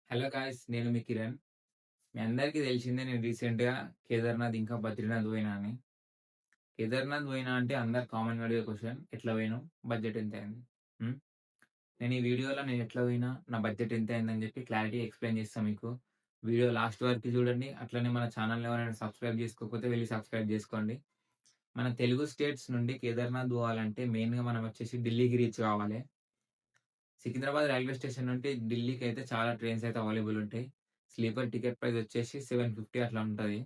Hello guys! నేను మీ కిరణ్. మీ అందరికీ తెలిసిందే నేను రీసెంట్‌గా కేదార్‌నాథ్ ఇంకా బద్రీనాథ్ పోయినా అని. కేదార్‌నాథ్ పోయినా అంటే అందరు కామన్‌గా అడిగే క్వెషన్ ఎట్లా పోయినావు? బడ్జెట్ ఎంతయింది? హ్మ్. నేను ఈ వీడియోలో నేను ఎట్లా పోయినా, నా బడ్జెట్ ఎంతయిందని చెప్పి క్లారిటీ ఎక్స్‌ప్లెయిన్ చేస్తా మీకు. వీడియో లాస్ట్ వరకు చూడండి. అట్లనే మన ఛానెల్‌ని ఎవరైనా సబ్స్క్రైబ్ చేసుకోకపోతే వెళ్లి సబ్స్క్రైబ్ చేసుకోండి. మన తెలుగు స్టేట్స్ నుండి కేదార్‌నాథ్ పోవాలంటే మెయిన్‌గా మనం వచ్చేసి ఢిల్లీకి రీచ్ కావాలి. సికింద్రాబాద్ రైల్వే స్టేషన్ నుండి ఢిల్లీకైతే చాలా ట్రైన్స్ అయితే అవైలబుల్ ఉంటాయి. స్లీపర్ టికెట్ ప్రైస్ వచ్చేసి 750 అట్లా ఉంటది.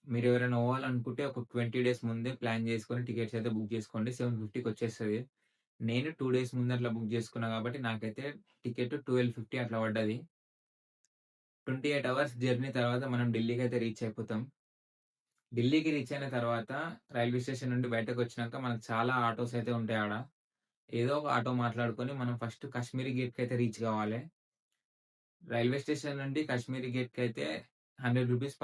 మీరెవరైనా పోవాలనుకుంటే ఒక 20 డేస్ ముందే ప్లాన్ చేసుకొని టికెట్స్ అయితే బుక్ చేసుకోండి. 750కి వచ్చేస్తది. నేను 2 డేస్ ముందు అట్లా బుక్ చేసుకున్నా కాబట్టి నాకైతే టికెట్ 1250 అట్లా పడ్డది. 28 అవర్స్ జర్నీ తర్వాత మనం ఢిల్లీకైతే రీచ్ అయిపోతాం. ఢిల్లీకి రీచ్ అయిన తర్వాత రైల్వే స్టేషన్ నుండి బయటకొచ్చినాక మనకు చాలా ఆటోస్ అయితే ఉంటాయి ఆడ. ఏదో ఒక ఆటో మాట్లాడుకొని మనం ఫస్ట్ కాశ్మీరీ గేట్‌కైతే రీచ్ కావాలి. రైల్వే స్టేషన్ నుండి కాశ్మీరీ గేట్‌కైతే రూ. 100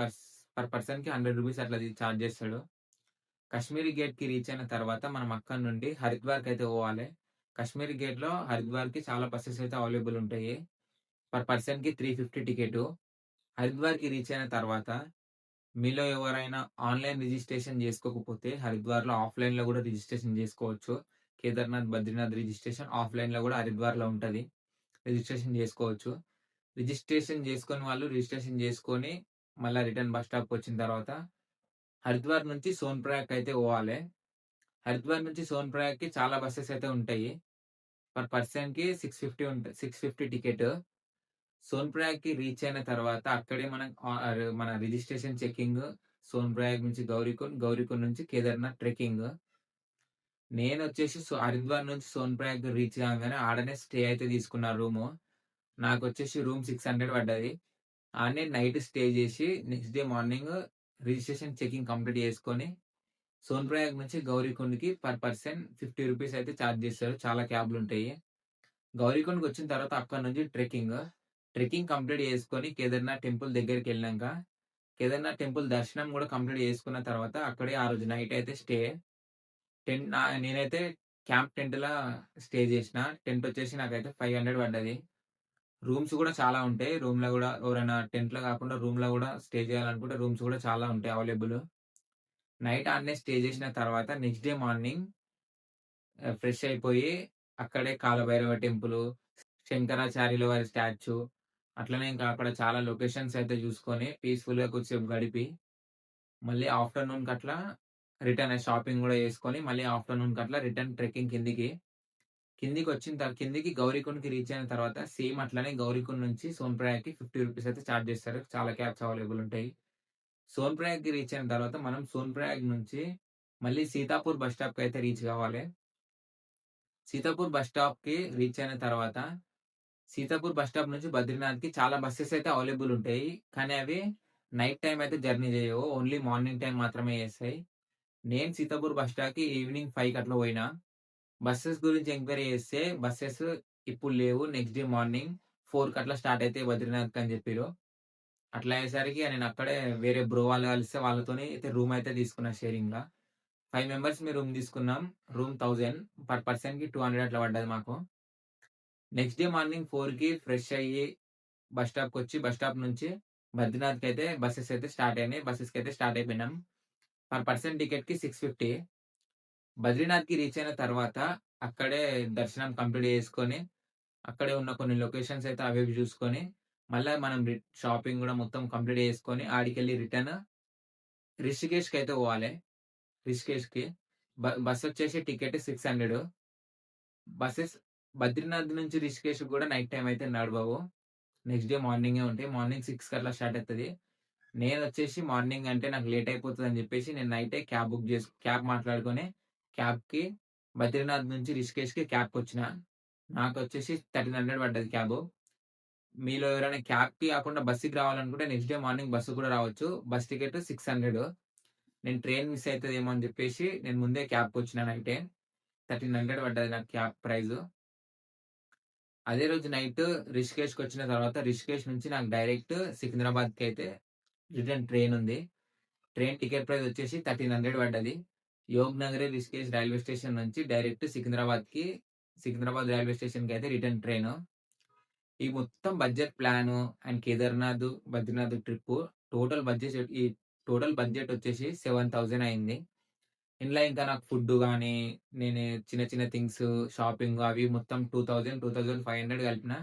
పర్ పర్సన్‌కి రూ. 100 అట్లా చార్జ్ చేస్తాడు. కాశ్మీరీ గేట్‌కి రీచ్ అయిన తర్వాత మనం అక్కడి నుండి హరిద్వార్‌కైతే పోవాలి. కాశ్మీరీ గేట్‌లో హరిద్వార్‌కి చాలా బసెస్ అయితే అవైలబుల్ ఉంటాయి. పర్ పర్సన్‌కి 350 టికెటు. హరిద్వార్‌కి రీచ్ అయిన తర్వాత మీలో ఎవరైనా ఆన్‌లైన్ రిజిస్ట్రేషన్ చేసుకోకపోతే హరిద్వార్‌లో ఆఫ్‌లైన్‌లో గూడా రిజిస్ట్రేషన్ జేసుకోవచ్చు. కేదార్‌నాథ్, బద్రీనాథ్ రిజిస్ట్రేషన్ ఆఫ్‌లైన్‌లో గూడా హరిద్వార్‌లో ఉంటది. రిజిస్ట్రేషన్ జేసుకోవచ్చు. రిజిస్ట్రేషన్ జేసుకోని వాళ్ళు రిజిస్ట్రేషన్ జేసుకొని మళ్ళా రిటర్న్ బస్ స్టాప్‌కొచ్చిన తర్వాత హరిద్వార్ నుంచి సోన్‌ప్రయాగ్‌కైతే పోవాలి. హరిద్వార్ నుంచి సోన్‌ప్రయాగ్‌కి చాలా బసెస్ అయితే ఉంటాయి. పర్ పర్సన్‌కి 650 టికెట్. సోన్‌ప్రయాగ్‌కి రీచ్ అయిన తర్వాత అక్కడే మనం మన రిజిస్ట్రేషన్ చెకింగ్, సోన్‌ప్రయాగ్ నుంచి గౌరీకుండ్, గౌరీకుండ్ నుంచి కేదార్‌నాథ్ ట్రెక్కింగ్. నేనొచ్చేసి హరిద్వార్ నుంచి సోన్‌ప్రయాగ్ రీచ్ కాంగానే ఆడనే స్టే అయితే తీసుకున్నా రూము. నాకొచ్చేసి రూమ్ 600 పడ్డది. ఆడనే నైట్ స్టే జేసి next day morning registration checking complete చేసుకొని సోన్‌ప్రయాగ్ నుంచి గౌరీకుండ్‌కి పర్ పర్సన్ రూ. 50 అయితే చార్జ్ చేస్తారు. చాలా క్యాబ్‌లుంటాయి. గౌరీకుండ్‌కొచ్చిన తర్వాత అక్కడి నుంచి ట్రెక్కింగ్. ట్రెక్కింగ్ కంప్లీట్ చేసుకొని కేదార్‌నాథ్ టెంపుల్ దగ్గరికెళ్ళినంక, కేదార్‌నాథ్ టెంపుల్ దర్శనం గూడా కంప్లీట్ చేసుకున్న తర్వాత అక్కడే ఆ రోజు నైట్ అయితే స్టే. నేనైతే క్యాంప్ టెంట్‌లా స్టే చేసిన. టెంట్ వచ్చేసి నాకైతే 500 పడ్డది. రూమ్స్ గూడా చాలా ఉంటాయి. రూమ్‌లో గూడా ఎవరైనా టెంట్‌లో కాకుండా రూమ్‌లో గూడా స్టే చేయాలనుకుంటే రూమ్స్ గూడా చాలా ఉంటాయి అవైలబుల్. నైట్ ఆడనే స్టే చేసిన తర్వాత నెక్స్ట్ డే మార్నింగ్ ఫ్రెష్ అయిపోయి అక్కడే కాలభైరవ టెంపులు, శంకరాచార్యుల వారి స్టాచ్యూ, అట్లనే ఇంకా అక్కడ చాలా లొకేషన్స్ అయితే చూసుకొని పీస్‌ఫుల్‌గా కొద్దిసేపు గడిపి, మళ్ళీ ఆఫ్టర్‌నూన్‌కట్లా రిటర్న్ షాపింగ్ గూడా చేసుకొని, మళ్ళీ ఆఫ్టర్‌నూన్‌కట్లా రిటర్న్ ట్రెక్కింగ్ కిందికి. కిందికి గౌరీకుండ్‌కి రీచ్ అయిన తర్వాత సేమ్ అట్లనే గౌరీకుండ్ నుంచి సోన్‌ప్రయాగ్‌కి రూ. 50 అయితే చార్జ్ చేస్తారు. చాలా క్యాబ్స్ అవైలబుల్ ఉంటాయి. సోన్‌ప్రయాగ్‌కి రీచ్ అయిన తర్వాత మనం సోన్‌ప్రయాగ్ నుంచి మళ్ళీ సీతాపూర్ బస్ స్టాప్‌కయితే రీచ్ కావాలి. సీతాపూర్ బస్ స్టాప్‌కి రీచ్ అయిన తర్వాత, సీతాపూర్ బస్ స్టాప్ నుంచి బద్రీనాథ్‌కి చాలా బసెస్ అయితే అవైలబుల్ ఉంటాయి. కానీ అవి నైట్ టైమ్ అయితే జర్నీ చేయవు. ఓన్లీ మార్నింగ్ టైమ్ మాత్రమే చేస్తాయి. నేను సీతాపూర్ బస్ స్టాప్‌కి ఈవినింగ్ 5కి అట్లా పోయినా. బసెస్ గురించి ఎంక్వైరీ చేస్తే బసెస్ ఇప్పుడు లేవు. నెక్స్ట్ డే మార్నింగ్ 4కి అట్లా స్టార్ట్ అయితాయి బద్రీనాథ్‌కి అని చెప్పిర్రు. అట్లా అయ్యేసరికి నేను అక్కడే వేరే బ్రో వాళ్ళు కలిస్తే వాళ్ళతోని అయితే రూమ్ అయితే తీసుకున్నా షేరింగ్‌గా. 5 మెంబర్స్ రూమ్ తీసుకున్నాం. రూమ్ 1000 పర్ పర్సన్‌కి 200 అట్లా పడ్డది మాకు. నెక్స్ట్ డే మార్నింగ్ 4కి ఫ్రెష్ అయ్యి బస్ స్టాప్‌కొచ్చి బస్ స్టాప్ నుంచి బద్రీనాథ్‌కైతే బసెస్ అయితే స్టార్ట్ అయినాయి. బసెస్‌కైతే స్టార్ట్ అయిపోయినాం. పర్ పర్సన్ టికెట్‌కి 650. బద్రీనాథ్‌కి రీచ్ అయిన తర్వాత అక్కడే దర్శనం కంప్లీట్ చేసుకొని, అక్కడే ఉన్న కొన్ని లొకేషన్స్ అయితే అవి ఇవి చూసుకొని, మళ్ళా మనం షాపింగ్ గూడా మొత్తం కంప్లీట్ చేసుకొని ఆడికెళ్ళి రిటర్న్ రిషికేష్‌కైతే పోవాలి. రిషికేష్‌కి. బసొచ్చేసి టికెట్ 600. బసెస్ బద్రీనాథ్ నుంచి రిషికేష్‌కి గూడా నైట్ టైమ్ అయితే నడవవు. నెక్స్ట్ డే మార్నింగే ఉంటాయి. మార్నింగ్ 6కి అట్లా స్టార్ట్ అయితది. నేనొచ్చేసి మార్నింగ్ అంటే నాకు లేట్ అయిపోతదని జెప్పేసి నేను నైటే క్యాబ్ మాట్లాడుకొని క్యాబ్‌కి బద్రీనాథ్ నుంచి రిషికేష్‌కి క్యాబ్‌కొచ్చిన. నాకొచ్చేసి 1300 పడ్డది క్యాబు. మీలో ఎవరైనా క్యాబ్‌కి కాకుండా బస్సుకి రావాలనుకుంటే నెక్స్ట్ డే మార్నింగ్ బస్సుకి కూడా రావచ్చు. Bus ticket 600. నేను ట్రైన్ మిస్ అయితదేమో అని జెప్పేసి నేను ముందే క్యాబ్‌కొచ్చిన నైటే. 1300 పడ్డది నాకు క్యాబ్ ప్రైజు. అదే రోజు నైట్ రిషికేష్‌కొచ్చిన తర్వాత రిషికేష్ నుంచి నాకు డైరెక్ట్ సికింద్రాబాద్‌కైతే రిటర్న్ ట్రైన్ ఉంది. ట్రైన్ టికెట్ ప్రైస్ వచ్చేసి 1300 పడ్డది. యోగ్‌నగరి రిషికేష్ రైల్వే స్టేషన్ నుంచి డైరెక్ట్ సికింద్రాబాద్ రైల్వే స్టేషన్‌కైతే రిటర్న్ ట్రైను. ఈ మొత్తం budget plan and Kedarnath, Badrinath trip total budget వచ్చేసి 7,000 అయింది. ఇందులో ఇంకా నాకు ఫుడ్డు గాని, నేను చిన్న చిన్న థింగ్స్ షాపింగ్ అవి మొత్తం 2000, 2500 కలిపిన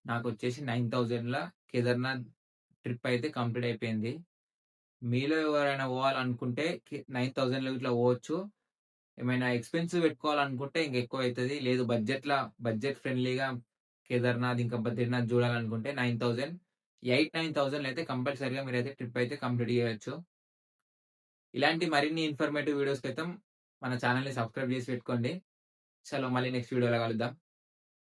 నాకొచ్చేసి 9,000ల కేదార్‌నాథ్ ట్రిప్ అయితే కంప్లీట్ అయిపోయింది. మీలో ఎవరైనా పోవాలనుకుంటే 9,000లో ఇట్లా పోవచ్చు. ఏమైనా ఎక్స్‌పెన్సివ్ పెట్టుకోవాలనుకుంటే ఇంకెక్కువైతది. లేదు బడ్జెట్ ఫ్రెండ్లీగా కేదార్‌నాథ్ ఇంకా బద్రీనాథ్ చూడాలనుకుంటే 9,000 9,000లో అయితే కంపల్సరీగా మీరైతే ట్రిప్ అయితే కంప్లీట్ చేయొచ్చు. ఇలాంటి మరిన్ని ఇన్ఫర్మేటివ్ వీడియోస్ క్రితం మన ఛానెల్‌ని సబ్స్క్రైబ్ చేసి పెట్టుకోండి. చలో మళ్ళీ నెక్స్ట్ వీడియోలో కలుద్దాం.